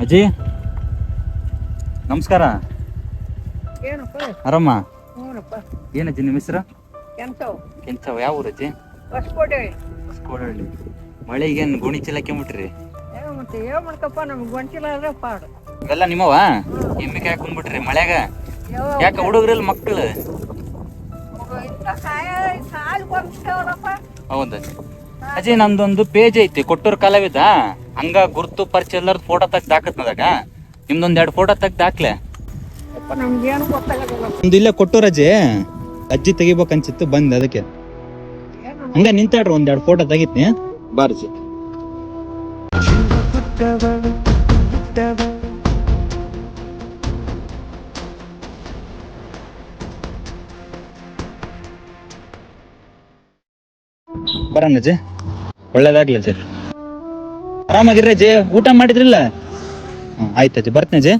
ಅಜ್ಜಿ ನಮಸ್ಕಾರ. ಏನಪ್ಪ? ಆರಾಮ? ಹ್ಞೂನಪ್ಪ. ಏನಜ್ಜಿ ನಿಮ್ಮ ಹೆಸರು? ಕೆಂಚವ್. ಯಾವ ಊರಜ್ಜಿ? ಹೊಸಕೋಡಹಳ್ಳಿ. ಮಳೆಗೇನು ಗೋಣಿ ಚೀಲ ಕೆಮ್ಬಿಟ್ರಿ? ಮತ್ತೆ ಏನು ಮಾಡ್ಕಪ್ಪ, ನಮ್ಗೆ ಗೊಂಚಿಲ್ಲ ಅಂದ್ರೆ ಪಾಡು. ಇವೆಲ್ಲ ನಿಮ್ಮವ? ಎಮ್ಮೆ ಕಾಯಕ್ ಬಂದ್ಬಿಟ್ರಿ ಮಳ್ಯಾಗ? ಯಾಕೆ ಹುಡುಗ್ರಿಲ್ಲ ಮಕ್ಕಳು? ಹೌದ ಅಜ್ಜಿ, ನಮ್ದೊಂದು ಪೇಜ್ ಐತಿ ಕೊಟ್ಟೂರು ಕಲಾವಿದ, ಹಂಗ ಗುರ್ತು ಪರಿಚಯ ಎಲ್ಲರದ್ದು ಫೋಟೋ ತೆಗ್ದು ಹಾಕತ್ನದಾಗ ನಿಮ್ದೊಂದ್ 2 ಫೋಟೋ ತೆಗ್ದು ಹಾಕ್ಲೆ. ನಮ್ಗೇನು ಗೊತ್ತಾಗಲ್ಲ. ಒಂದು ಇಲ್ಲೇ ಕೊಟ್ಟೂರು ಅಜ್ಜಿ, ಅಜ್ಜಿ ತೆಗಿಬೇಕನ್ಸಿತ್ತು ಬಂದೆ, ಅದಕ್ಕೆ ಹಂಗ ನಿಂತಾಡ್ರಿ, 1-2 ಫೋಟೋ ತೆಗಿತ್ನಿ ಬಾರ್ಜಿ. ಬರೋಣ ಅಜ್ಜಿ, ಒಳ್ಳೇದಾಗ್ಲಿ ಅಜ್ಜಿ. ಆರಾಮಾಗಿರ್ರಿ ಅಜ್ಜಿ, ಊಟ ಮಾಡಿದ್ರಿಲ್ಲ? ಆಯ್ತು ಅಜ್ಜಿ, ಬರ್ತೇನೆ ಅಜ್ಜಿ.